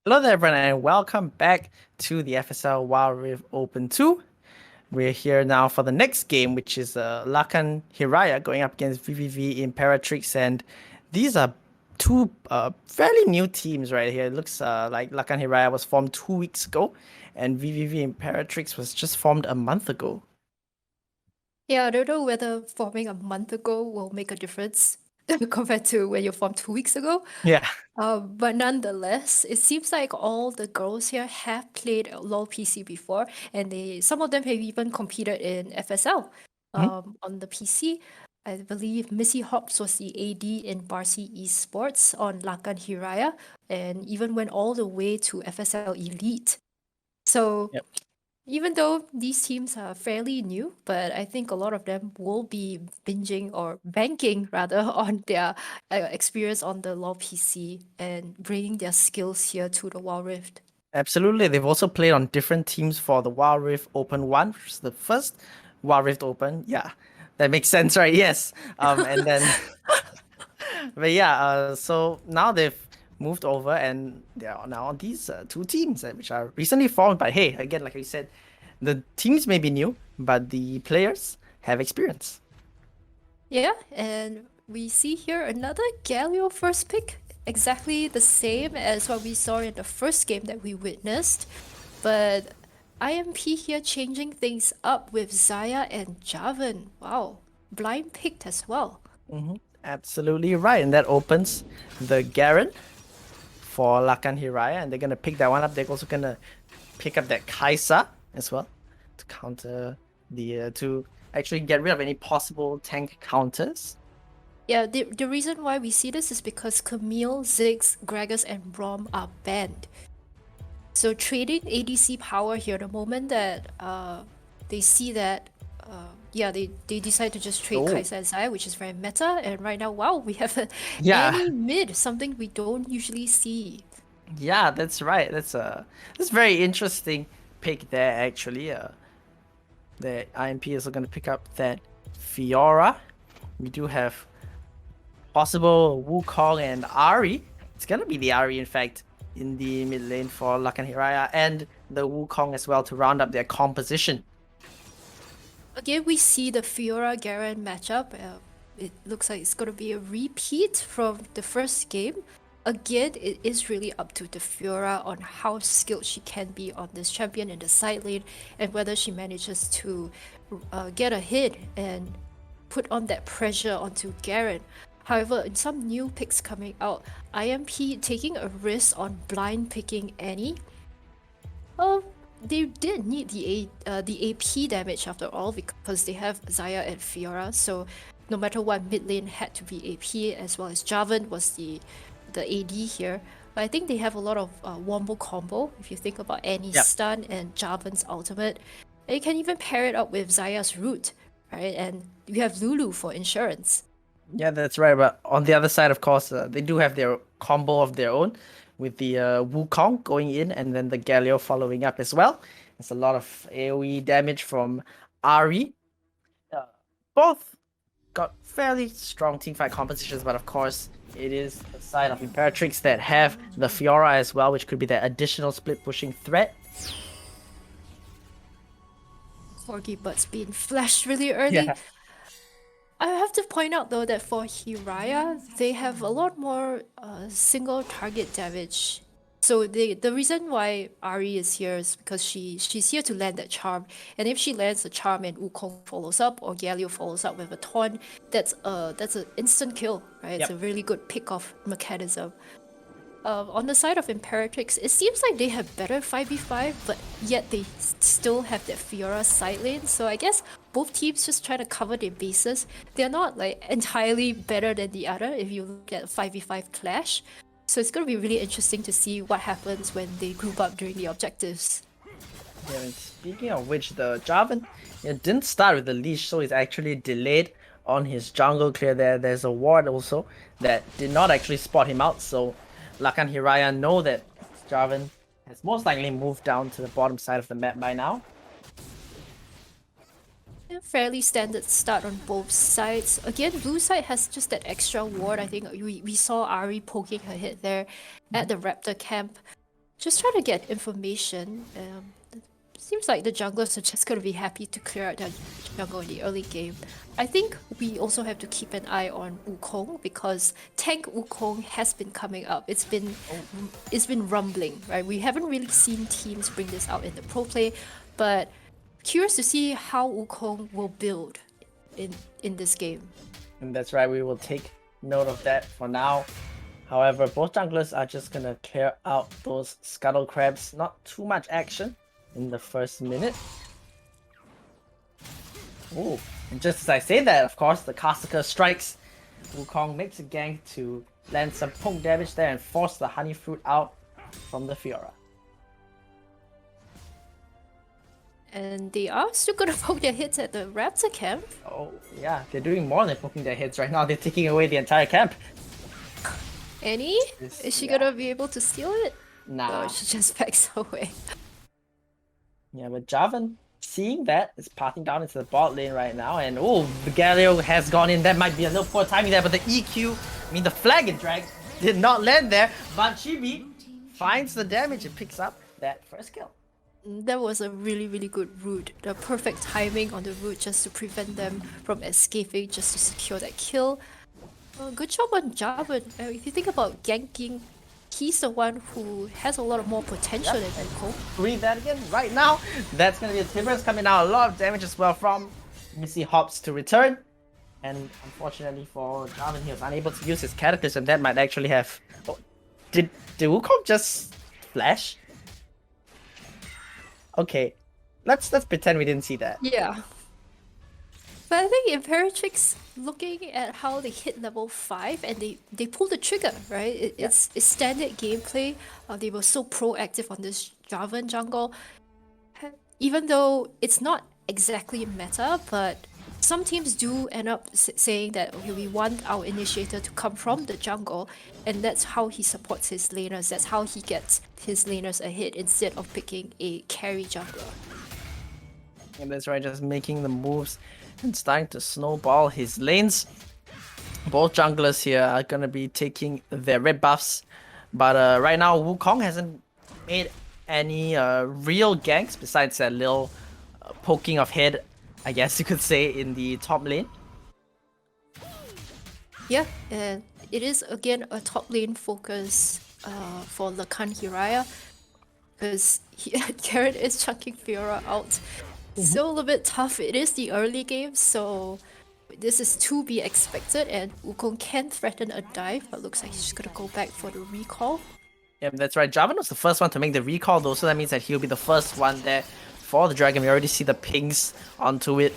Hello there, everyone, and welcome back to the FSL Wild Rift Open 2. We're here now for the next game, which is Lakan Hiraya going up against vVv Imperatrix, and these are two fairly new teams right here. It looks like Lakan Hiraya was formed 2 weeks ago, and vVv Imperatrix was just formed a month ago. Yeah, I don't know whether forming a month ago will make a difference compared to when you formed 2 weeks ago. Yeah. But nonetheless, it seems like all the girls here have played LoL PC before, and some of them have even competed in FSL Mhm. on the PC. I believe Missy Hobbs was the AD in Barcy Esports on Lakan Hiraya, and even went all the way to FSL Elite. So Yep. even though these teams are fairly new, but I think a lot of them will be binging or banking rather on their experience on the LoL PC and bringing their skills here to the Wild Rift. Absolutely. They've also played on different teams for the Wild Rift Open 1, which is the first Wild Rift Open. Yeah, that makes sense, right? Yes. And then But yeah, so now they've moved over and they are now on these two teams, which are recently formed. But hey, again, like I said, the teams may be new, but the players have experience. Yeah, and we see here another Galio first pick, exactly the same as what we saw in the first game that we witnessed, but IMP here changing things up with Zaya and Javan. Wow, blind picked as well. Absolutely right, and that opens the Garen for Lakan Hiraya, and they're gonna pick that one up. They're also gonna pick up that Kaisa as well to counter to actually get rid of any possible tank counters. Yeah, the reason why we see this is because Camille, Ziggs, Gragas, and Rom are banned. So trading ADC power here, the moment that they see that, they decide to just trade Oh, Kai'Sa and Xayah, which is very meta. And right now, wow, we have a yeah. Annie mid, something we don't usually see. Yeah, that's right. That's very interesting pick there actually. The IMP is going to pick up that Fiora. We do have possible Wukong and Ari. It's gonna be the Ari in fact in the mid lane for Lakan Hiraya and the Wukong as well to round up their composition. Again, we see the Fiora Garen matchup. It looks like it's going to be a repeat from the first game. Again, it is really up to the Fiora on how skilled she can be on this champion in the side lane and whether she manages to get a hit and put on that pressure onto Garen. However, in some new picks coming out, IMP taking a risk on blind picking Annie. Oh, they did need the AP damage after all because they have Xayah and Fiora. So no matter what, mid lane had to be AP as well as Jarvan was the AD here. But I think they have a lot of wombo combo if you think about Annie's Yep. stun and Jarvan's ultimate. And you can even pair it up with Xayah's root, right? And you have Lulu for insurance. Yeah, that's right. But on the other side, of course, they do have their combo of their own with the Wukong going in and then the Galio following up as well. There's a lot of AoE damage from Ari. Uh, Both got fairly strong teamfight compositions, but of course, it is the side of Imperatrix that have the Fiora as well, which could be that additional split pushing threat. Corgi Butts being flashed really early. Yeah. I have to point out though that for Hiraya, they have a lot more single target damage. So the reason why Ari is here is because she's here to land that charm, and if she lands the charm and Wukong follows up or Galio follows up with a taunt, that's an instant kill, right? It's Yep. a really good pick off mechanism. On the side of Imperatrix, it seems like they have better 5v5, but yet they still have that Fiora side lane. So I guess both teams just try to cover their bases. They're not like entirely better than the other if you look at 5v5 clash. So it's going to be really interesting to see what happens when they group up during the objectives. Yeah, and speaking of which, the Jarvan it didn't start with the leash, so he's actually delayed on his jungle clear there. There's a ward also that did not actually spot him out, so Lakan Hiraya know that Jarvan has most likely moved down to the bottom side of the map by now. A fairly standard start on both sides. Again, blue side has just that extra ward. I think we saw Ari poking her head there at the Raptor camp. Just trying to get information. Seems like the junglers are just going to be happy to clear out their jungle in the early game. I think we also have to keep an eye on Wukong because tank Wukong has been coming up. It's been rumbling, right? We haven't really seen teams bring this out in the pro play, but curious to see how Wukong will build in this game. And that's right, we will take note of that for now. However, both junglers are just gonna clear out those scuttle crabs. Not too much action in the first minute. Ooh, and just as I say that, of course, the Kasaka strikes. Wukong makes a gank to land some poke damage there and force the honey fruit out from the Fiora. And they are still gonna poke their hits at the Raptor camp. Oh, yeah, they're doing more than poking their heads right now. They're taking away the entire camp. Annie? Is she gonna be able to steal it? Nah. No, she just backs away. Yeah, but Javan, seeing that, is passing down into the bot lane right now. And oh, the Galio has gone in. That might be a little poor timing there, but the EQ, I mean the flag and drag, did not land there. But Chibi finds the damage and picks up that first kill. That was a really, really good route. The perfect timing on the route just to prevent them from escaping, just to secure that kill. Good job on Javan. If you think about ganking, he's the one who has a lot of more potential than Wukong. Read that again right now. That's gonna be a Timbers coming out. A lot of damage as well from Missy Hops to return. And unfortunately for Javan, he was unable to use his cataclysm. That might actually have... Oh, did Wukong just flash? Okay, let's pretend we didn't see that. Yeah. But I think Imperatrix, looking at how they hit level 5 and they pulled the trigger, right? It's standard gameplay. They were so proactive on this Javan jungle. Even though it's not exactly meta, but some teams do end up saying that, okay, we want our initiator to come from the jungle, and that's how he supports his laners. That's how he gets his laners ahead instead of picking a carry jungler. And that's right, just making the moves and starting to snowball his lanes. Both junglers here are gonna be taking their red buffs, but right now Wukong hasn't made any real ganks besides that little poking of head, I guess you could say, in the top lane. Yeah, and it is again a top lane focus for Lakan Hiraya, because Garrett is chunking Fiora out. Still a little bit tough. It is the early game, so this is to be expected, and Wukong can threaten a dive, but looks like he's just gonna go back for the recall. Yeah, that's right. Javan was the first one to make the recall though, so that means that he'll be the first one there for the dragon. We already see the pings onto it.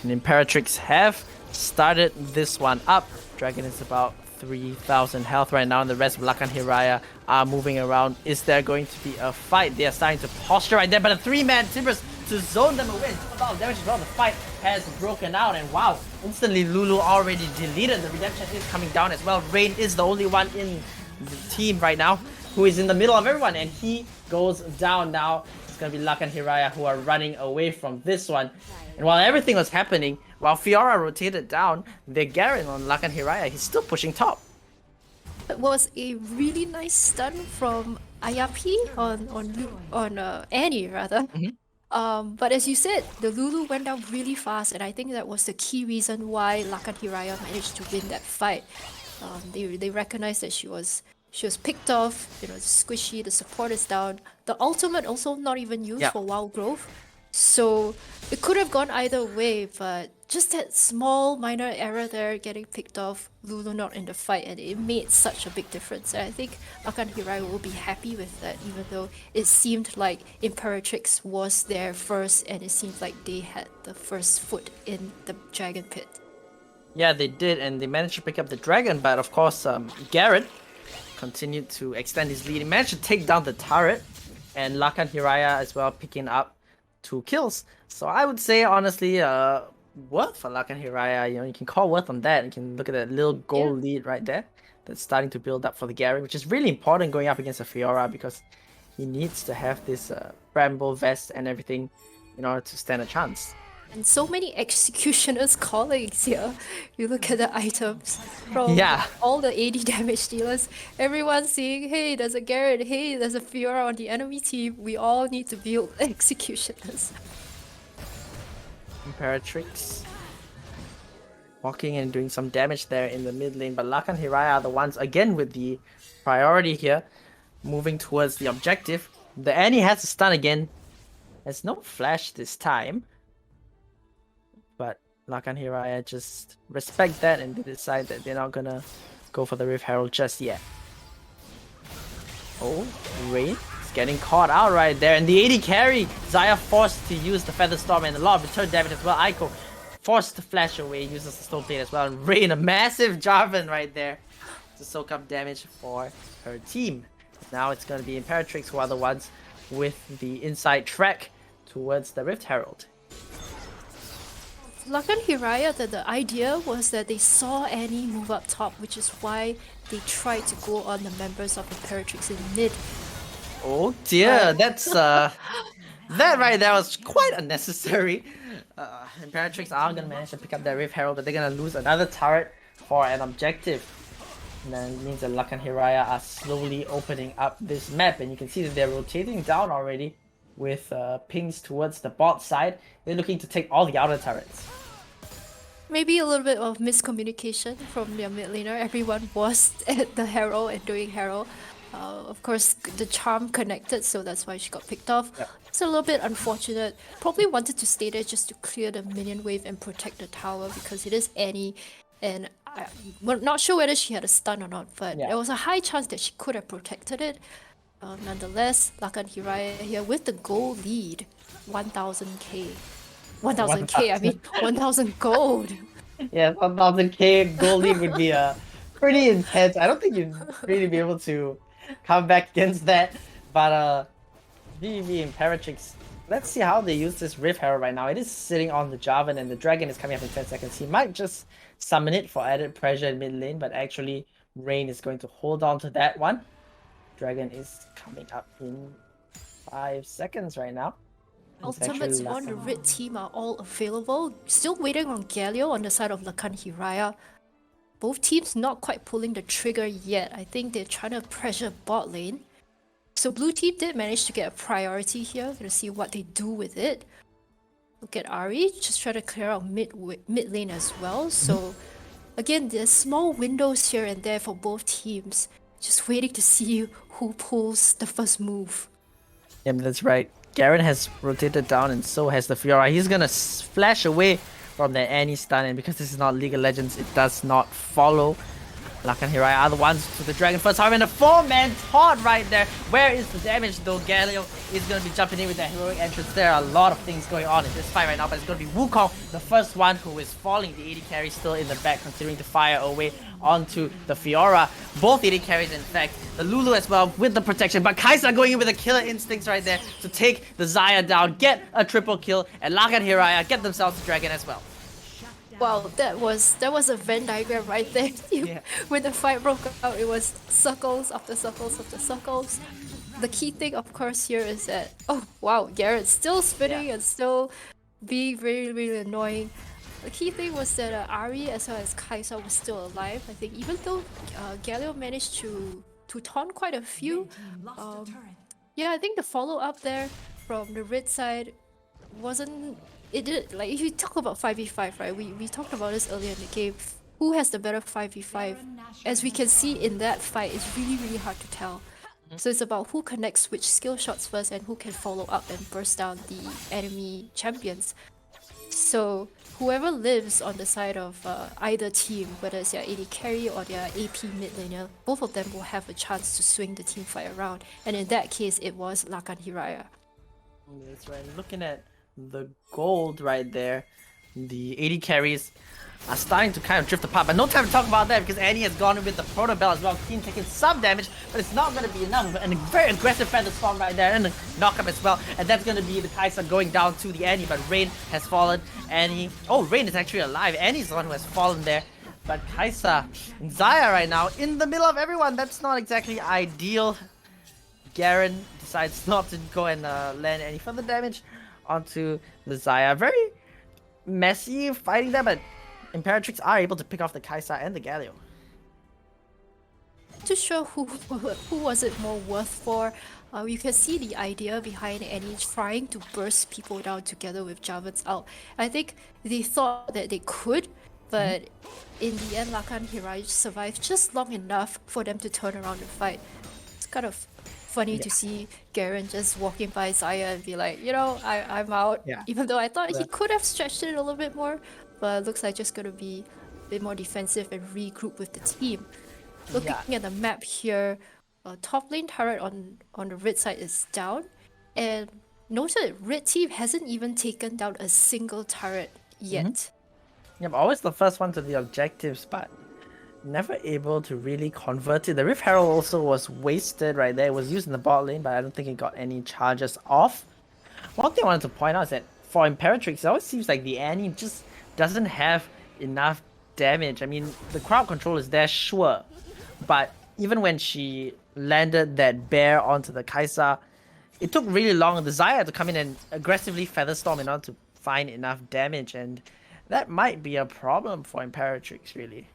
And Imperatrix have started this one up. Dragon is about 3,000 health right now, and the rest of Lakan Hiraya are moving around. Is there going to be a fight? They are starting to posture right there, but a 3-man Timbers to zone them away. A lot of damage as well. The fight has broken out, and wow, instantly Lulu already deleted. The redemption is coming down as well. Rain is the only one in the team right now who is in the middle of everyone, and he goes down now. It's gonna be Lakan and Hiraya who are running away from this one. And while everything was happening, while Fiora rotated down, the Garen on Lakan and Hiraya, he's still pushing top. It was a really nice stun from Ayapi on Annie rather. But as you said, the Lulu went down really fast, and I think that was the key reason why Lakan Hiraya managed to win that fight. They recognized that she was picked off, you know, squishy, the support is down. The ultimate also not even used for wild growth. So it could have gone either way, but just that small minor error there, getting picked off, Lulu not in the fight, and it made such a big difference. And I think Lakan Hiraya will be happy with that, even though it seemed like Imperatrix was there first, and it seemed like they had the first foot in the dragon pit. Yeah, they did, and they managed to pick up the dragon, but of course, Garrett continued to extend his lead. He managed to take down the turret, and Lakan Hiraya as well picking up 2 kills. So I would say, honestly, worth for Lakan Hiraya. You know, you can call worth on that. You can look at that little goal lead right there that's starting to build up for the Gary, which is really important going up against a Fiora, because he needs to have this Bramble vest and everything in order to stand a chance. And so many executioners callings here. You look at the items from Yeah. all the AD damage dealers. Everyone's saying, hey, there's a Garrett, hey, there's a Fiora on the enemy team. We all need to build executioners. Imperatrix walking and doing some damage there in the mid lane, but Lakan and Hiraya are the ones again with the priority here, moving towards the objective. The Annie has to stun again. There's no flash this time, but Lakan and Hiraya just respect that and they decide that they're not gonna go for the Rift Herald just yet. Oh, Rain is getting caught out right there, and the AD carry, Xayah forced to use the Feather Storm and a lot of return damage as well. Aiko forced to flash away, uses the Stone Blade as well, and Rain, a massive Jarvan right there to soak up damage for her team. Now it's going to be Imperatrix who are the ones with the inside track towards the Rift Herald. Lakan Hiraya, the idea was that they saw Annie move up top, which is why they tried to go on the members of Imperatrix in mid. Oh dear, that's that right there was quite unnecessary. Imperatrix are gonna manage to pick up that Rift Herald, but they're gonna lose another turret for an objective. And then it means that Lakan and Hiraya are slowly opening up this map, and you can see that they're rotating down already with pings towards the bot side. They're looking to take all the outer turrets. Maybe a little bit of miscommunication from their mid laner. Everyone was at the Herald and doing Herald. Of course, the charm connected, so that's why she got picked off. Yep. It's a little bit unfortunate. Probably wanted to stay there just to clear the minion wave and protect the tower because it is Annie. And we're not sure whether she had a stun or not, but Yeah. there was a high chance that she could have protected it. Nonetheless, Lakan Hiraya here with the gold lead, 1000k. 1000k, I mean 1000 gold. Yeah, 1000k gold lead would be pretty intense. I don't think you'd really be able to come back against that. But vVv Imperatrix, let's see how they use this Rift Herald right now. It is sitting on the Jarvan and the Dragon is coming up in 10 seconds. He might just summon it for added pressure in mid lane, but actually Rain is going to hold on to that one. Dragon is coming up in 5 seconds right now. It's Ultimates actually on the Lakan. Red team are all available. Still waiting on Galio on the side of Lakan Hiraya. Both teams not quite pulling the trigger yet. I think they're trying to pressure bot lane. So blue team did manage to get a priority here. Gonna see what they do with it. Look at Ari, just try to clear out mid lane as well. So again, there's small windows here and there for both teams. Just waiting to see who pulls the first move. Yep, that's right. Garen has rotated down and so has the Fiora. He's gonna flash away from the Annie stun, and because this is not League of Legends, it does not follow. Lakan and Hiraya are the ones with the Dragon first. However, in a 4-man taunt right there. Where is the damage though? Galio is going to be jumping in with that heroic entrance. There are a lot of things going on in this fight right now, but it's going to be Wukong, the first one who is falling. The AD carry still in the back, considering to fire away onto the Fiora. Both AD carries, in fact. The Lulu as well with the protection, but Kai'Sa going in with the killer instincts right there to take the Xayah down, get a triple kill, and Lakan and Hiraya get themselves the Dragon as well. Wow, that was a Venn diagram right there. Yeah. When the fight broke out, it was circles after circles after circles. The key thing, of course, here is that oh wow, Garrett's still spinning and still being very really annoying. The key thing was that Ari as well as Kai'Sa was still alive. I think even though Galio managed to taunt quite a few, yeah, I think the follow up there from the red side wasn't. It did, like, if you talk about 5v5, right, we talked about this earlier in the game. Who has the better 5v5? As we can see in that fight, it's really really hard to tell. So it's about who connects which skill shots first and who can follow up and burst down the enemy champions. So whoever lives on the side of either team, whether it's their AD carry or their AP mid laner, both of them will have a chance to swing the team fight around. And in that case, it was Lakan Hiraya. That's right. Looking at the gold right there, the AD carries are starting to kind of drift apart, but no time to talk about that because Annie has gone in with the Proto Bell as well. Team taking some damage, but it's not going to be enough. And a very aggressive Feather Storm right there, and a knockup as well. And that's going to be the Kai'Sa going down to the Annie, but Rain has fallen. Annie, oh, Rain is actually alive. Annie's the one who has fallen there. But Kai'Sa and Xayah right now in the middle of everyone. That's not exactly ideal. Garen decides not to go and land any further damage onto the Xayah. Very messy fighting there, but Imperatrix are able to pick off the Kaisa and the Galio. Too sure who was it more worth for. You can see the idea behind Annie trying to burst people down together with Javan's ult. I think they thought that they could, but in the end, Lakan Hiraya survived just long enough for them to turn around and fight. It's kind of funny to see Garen just walking by Zaya and be like, I'm out. Yeah. Even though I thought he Yeah. could have stretched it a little bit more, but it looks like just gonna be a bit more defensive and regroup with the team. Looking at the map here, top lane turret on the red side is down, and noted red team hasn't even taken down a single turret yet. Yep, always the first one to the objectives, but never able to really convert it. The Rift Herald also was wasted right there. It was used in the bot lane, but I don't think it got any charges off. One thing I wanted to point out is that for Imperatrix, it always seems like the Annie just doesn't have enough damage. I mean, the crowd control is there, sure, but even when she landed that bear onto the Kaisa, it took really long. The Xayah had to come in and aggressively Featherstorm in order to find enough damage, and that might be a problem for Imperatrix, really.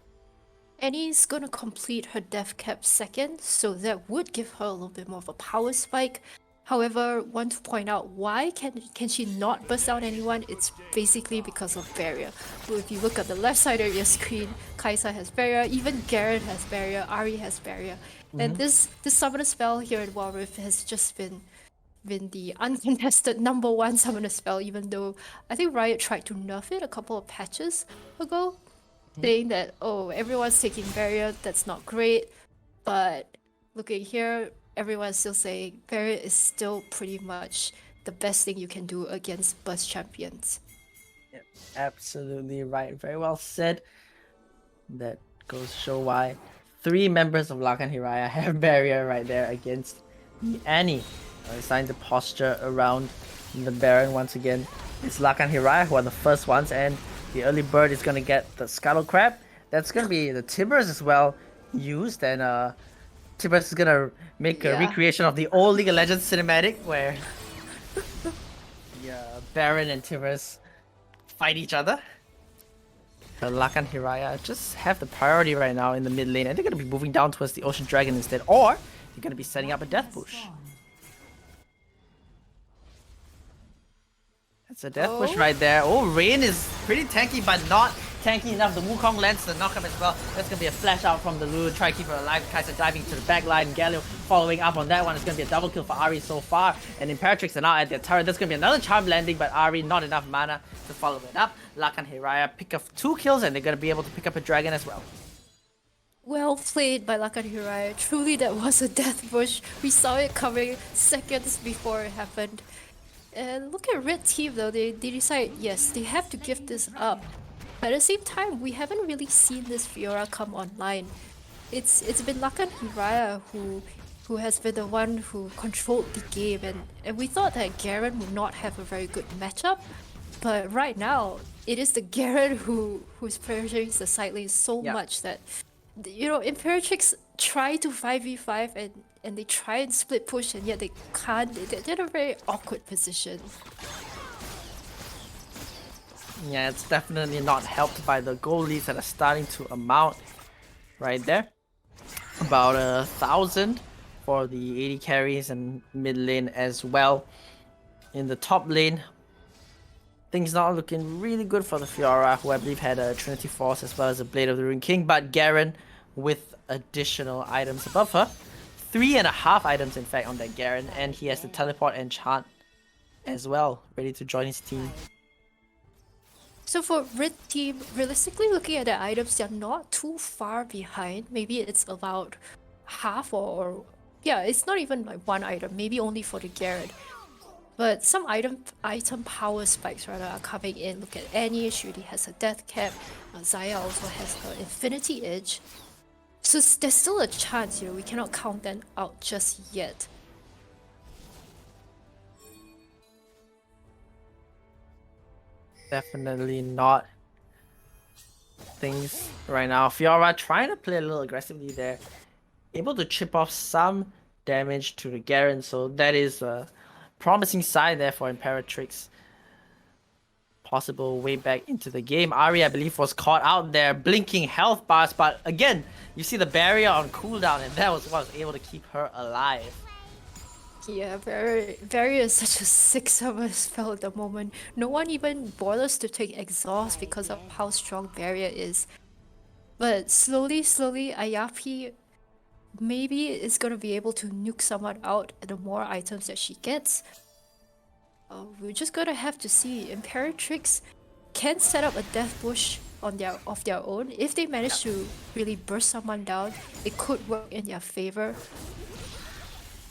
Annie's gonna complete her death cap second, so that would give her a little bit more of a power spike. However, want to point out why can she not burst down anyone? It's basically because of barrier. So if you look at the left side of your screen, Kaisa has barrier, even Garen has barrier, Ahri has barrier. And this summoner spell here at Wild Rift has just been the uncontested #1 summoner spell, even though I think Riot tried to nerf it a couple of patches ago, saying that, oh, everyone's taking barrier, that's not great. But looking here, everyone's still saying barrier is still pretty much the best thing you can do against burst champions. Yep, absolutely right. Very well said. That goes to show why 3 members of Lakan Hiraya have barrier right there against the Annie. Starting to posture around the Baron once again. It's Lakan Hiraya who are the first ones, and the early bird is gonna get the Scuttle Crab. That's gonna be the Timbers as well used, and Timbers is gonna make a recreation of the old League of Legends cinematic where Baron and Timbers fight each other. The Lakan Hiraya just have the priority right now in the mid lane, and they're gonna be moving down towards the Ocean Dragon instead, or they're gonna be setting up a Death Bush. That's a Death Bush right there. Oh, Rain is pretty tanky, but not tanky enough. The Wukong lands the knockup as well. That's going to be a flash out from the Lulu. Try to keep her alive. Kaisa diving to the back line. Galio following up on that one. It's going to be a double kill for Ahri so far. And Imperatrix are now at their turret. That's going to be another charm landing, but Ahri not enough mana to follow it up. Lakan Hiraya pick up 2 kills, and they're going to be able to pick up a dragon as well. Well played by Lakan Hiraya. Truly, that was a death bush. We saw it coming seconds before it happened. And look at Red Team though, they decide, yes, they have to give this up. But at the same time, we haven't really seen this Fiora come online. It's been Lakan Hiraya who has been the one who controlled the game, and we thought that Garen would not have a very good matchup. But right now, it is the Garen who's pressuring the side lane so much that, Imperatrix try to 5v5 and they try and split push, and yet they can't. They're in a very awkward position. Yeah, it's definitely not helped by the goal leads that are starting to amount right there. About 1,000 for the 80 carries and mid lane as well. In the top lane, things not looking really good for the Fiora, who I believe had a Trinity Force as well as a Blade of the Rune King, but Garen with additional items above her. 3.5 items in fact on that Garen, and he has the teleport enchant as well, ready to join his team. So for Red Team, realistically looking at the items, they're not too far behind. Maybe it's about half or yeah, it's not even like 1 item, maybe only for the Garen. But some item power spikes rather are coming in. Look at Annie, she already has a death cap. Xayah also has her Infinity Edge. So there's still a chance, we cannot count them out just yet. Definitely not. Things right now. Fiora trying to play a little aggressively there. Able to chip off some damage to the Garen, so that is a promising side there for Imperatrix. possible way back into the game. Ari, I believe, was caught out there, blinking health bars, but again, you see the barrier on cooldown, and that was what was able to keep her alive. Yeah, very is such a sick summer spell at the moment. No one even bothers to take exhaust because of how strong barrier is. But slowly, Ayapi maybe is gonna be able to nuke someone out the more items that she gets. We're just gonna have to see. Imperatrix can set up a death bush on of their own. If they manage to really burst someone down, it could work in their favor.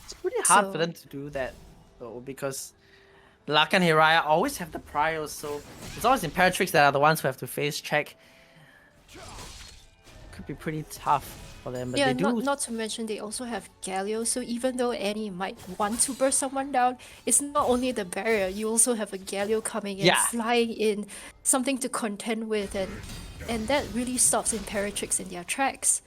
It's pretty hard for them to do that though, because Lakan and Hiraya always have the priors, so it's always Imperatrix that are the ones who have to face check. Could be pretty tough for them, but yeah, they do. not to mention they also have Galio, so even though Annie might want to burst someone down, it's not only the barrier, you also have a Galio coming in, flying in, something to contend with, and that really stops Imperatrix in their tracks.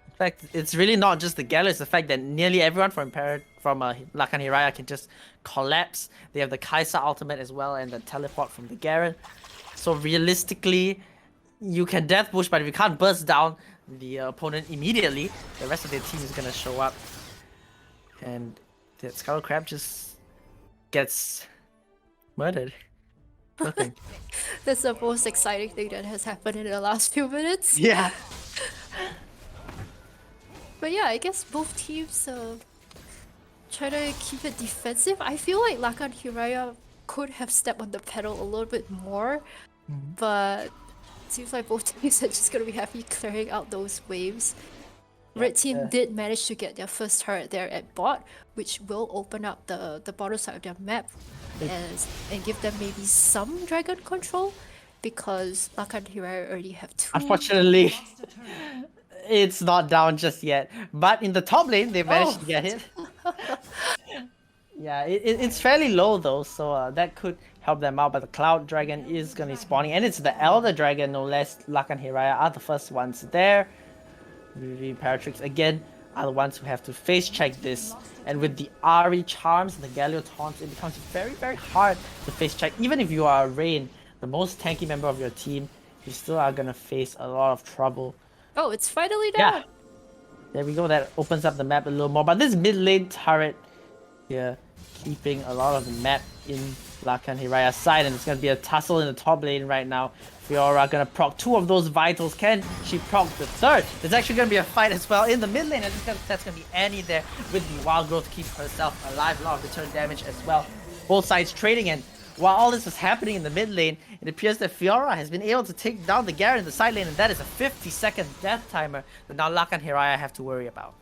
In fact, it's really not just the Galio, it's the fact that nearly everyone from Lakan Hiraya can just collapse. They have the Kai'Sa ultimate as well and the teleport from the Garen. So realistically, you can death push, but if you can't burst down the opponent immediately, the rest of their team is gonna show up. And the Skull Crab just gets murdered. Nothing. That's the most exciting thing that has happened in the last few minutes. Yeah. But yeah, I guess both teams try to keep it defensive. I feel like Lakan and Hiraya could have stepped on the pedal a little bit more, but it seems like both teams are just gonna be happy clearing out those waves. Red team did manage to get their first turret there at bot, which will open up the bottom side of their map and give them maybe some dragon control, because Lakan and Hiraya already have two. Unfortunately, it's not down just yet. But in the top lane, they managed to get hit. Yeah, it's fairly low though, so that could help them out. But the Cloud Dragon is gonna be spawning, and it's the Elder Dragon, no less. Lakan and Hiraya are the first ones there. Imperatrix again are the ones who have to face check this, and with the Ari charms and the Galio taunts, it becomes very hard to face check. Even if you are Rain, the most tanky member of your team, you still are gonna face a lot of trouble. Oh, it's finally down! Yeah, there we go. That opens up the map a little more. But this mid lane turret here, keeping a lot of the map in Lakan Hiraya's side, and it's gonna be a tussle in the top lane right now. Fiora gonna proc 2 of those vitals. Can she proc the 3rd? There's actually gonna be a fight as well in the mid lane, and that's gonna be Annie there with the Wild Growth to keep herself alive. A lot of return damage as well. Both sides trading, and while all this was happening in the mid lane, it appears that Fiora has been able to take down the Garen in the side lane, and that is a 50-second death timer that now Lakan and Hiraya have to worry about.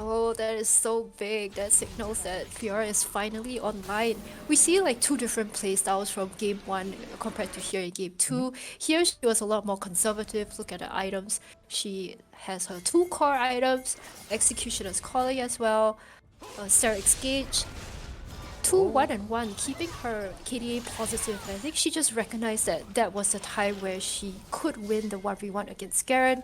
Oh, that is so big. That signals that Fiora is finally online. We see like 2 different playstyles from game 1 compared to here in game 2. Here she was a lot more conservative. Look at the items. She has her 2 core items, Executioner's Calling as well, Steric's Gauge. 2 1-1, keeping her KDA positive. I think she just recognized that that was the time where she could win the 1v1 against Garen.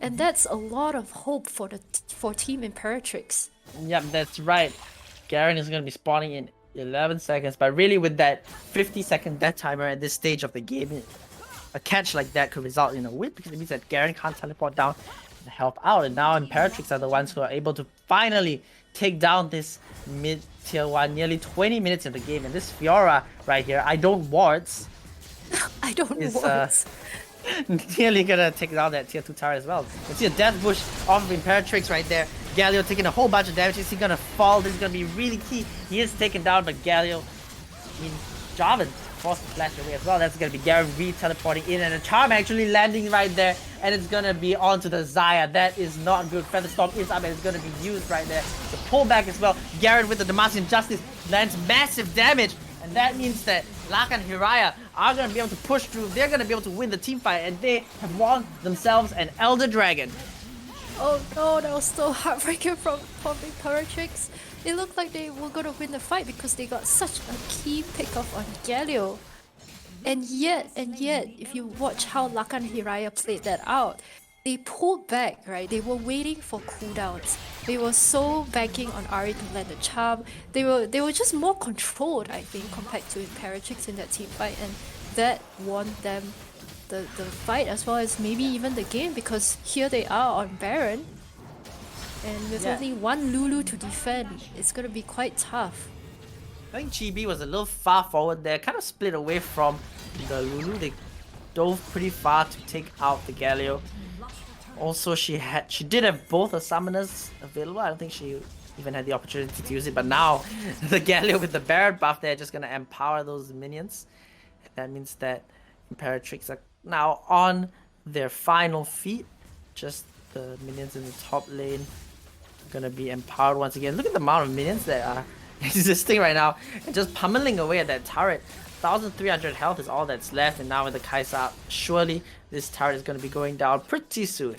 And that's a lot of hope for Team Imperatrix. Yep, that's right. Garen is going to be spawning in 11 seconds, but really with that 50-second death timer at this stage of the game, a catch like that could result in a win, because it means that Garen can't teleport down to help out, and now Imperatrix are the ones who are able to finally take down this mid tier 1 nearly 20 minutes in the game. And this Fiora right here, I don't wards. I don't wards. Nearly gonna take down that tier 2 tower as well. You see a death bush off of Imperatrix right there. Galio taking a whole bunch of damage. Is he gonna fall? This is gonna be really key. He is taken down, but Galio, Jarvan forced to flash away as well. That's gonna be Garen re-teleporting in, and a charm actually landing right there, and it's gonna be onto the Xayah. That is not good. Featherstorm is up, and it's gonna be used right there. The pullback as well. Garen with the Demacian Justice lands massive damage, and that means that Lakan and Hiraya are going to be able to push through. They're going to be able to win the team fight, and they have won themselves an Elder Dragon. Oh no, that was so heartbreaking from Imperatrix. It looked like they were going to win the fight because they got such a key pickoff on Galio. And yet, if you watch how Lakan and Hiraya played that out, they pulled back, right? They were waiting for cooldowns. They were so banking on Ari to land the charm. They were just more controlled, I think, compared to Imperatrix in that team fight, and that won them the fight as well as maybe even the game, because here they are on Baron. And with only one Lulu to defend, it's gonna be quite tough. I think GB was a little far forward there, kind of split away from the Lulu. They dove pretty far to take out the Galio. Also, she did have both the summoners available. I don't think she even had the opportunity to use it, but now the Galio with the Baron buff, they're just gonna empower those minions. That means that Imperatrix are now on their final feet. Just the minions in the top lane gonna be empowered once again. Look at the amount of minions that are existing right now and just pummeling away at that turret. 1,300 health is all that's left, and now with the Kai'Sa up, surely this turret is going to be going down pretty soon.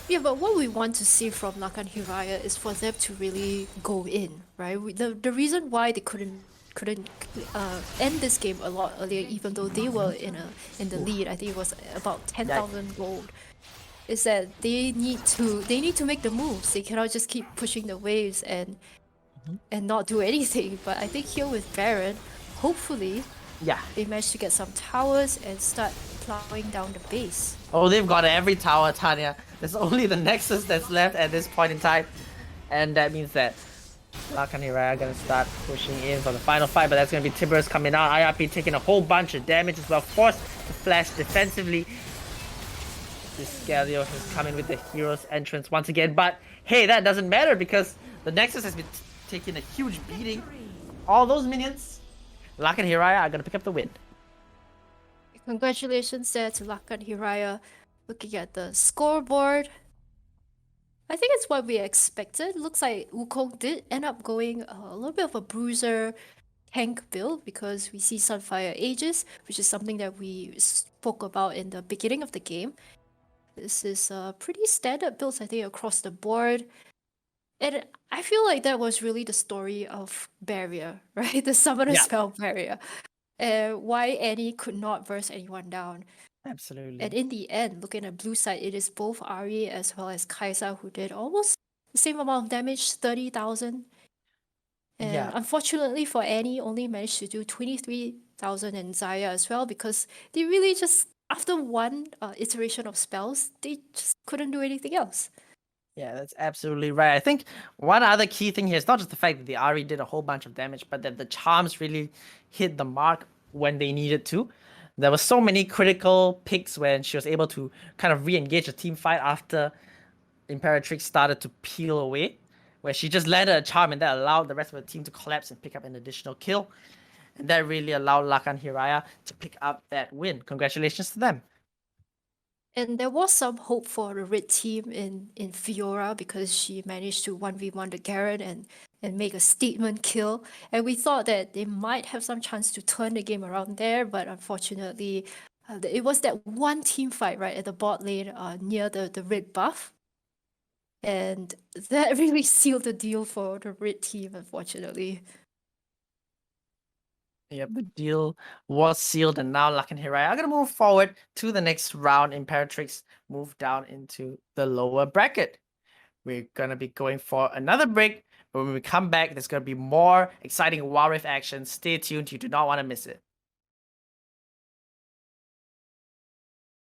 Yeah, but what we want to see from Lakan Hiraya is for them to really go in, right? The reason why they couldn't end this game a lot earlier, even though they were in the lead, I think it was about 10,000 gold, is that they need to make the moves. They cannot just keep pushing the waves and not do anything. But I think here with Baron, hopefully, they manage to get some towers and start plowing down the base. Oh, they've got every tower, Tanya. There's only the Nexus that's left at this point in time, and that means that Lakan and Hiraya are gonna start pushing in for the final fight. But that's gonna be Tiburus coming out. IRP taking a whole bunch of damage as well, forced to flash defensively. This Galio has come in with the hero's entrance once again, but hey, that doesn't matter because the Nexus has been taking a huge beating. All those minions, Lakan and Hiraya are gonna pick up the win. Congratulations there to Lakan Hiraya. Looking at the scoreboard, I think it's what we expected. Looks like Wukong did end up going a little bit of a bruiser tank build because we see Sunfire Aegis, which is something that we spoke about in the beginning of the game. This is pretty standard builds, I think, across the board. And I feel like that was really the story of Barrier, right? The Summoner Spell Barrier. Why Annie could not verse anyone down. Absolutely. And in the end, looking at blue side, it is both Ari as well as Kai'Sa who did almost the same amount of damage, 30,000. And unfortunately for Annie, only managed to do 23,000 and Xayah as well, because they really just, after one iteration of spells, they just couldn't do anything else. Yeah, that's absolutely right. I think one other key thing here is not just the fact that the Ari did a whole bunch of damage, but that the charms really hit the mark when they needed to. There were so many critical picks when she was able to kind of re-engage a team fight after Imperatrix started to peel away, where she just landed a charm and that allowed the rest of the team to collapse and pick up an additional kill. And that really allowed Lakan Hiraya to pick up that win. Congratulations to them. And there was some hope for the red team in Fiora because she managed to 1v1 the Garen and make a statement kill. And we thought that they might have some chance to turn the game around there, but unfortunately, it was that one team fight right at the bot lane near the red buff. And that really sealed the deal for the red team, unfortunately. Yep, the deal was sealed, and now Lakan and Hiraya are going to move forward to the next round. Imperatrix move down into the lower bracket. We're going to be going for another break, but when we come back, there's going to be more exciting Wild Rift action. Stay tuned, you do not want to miss it.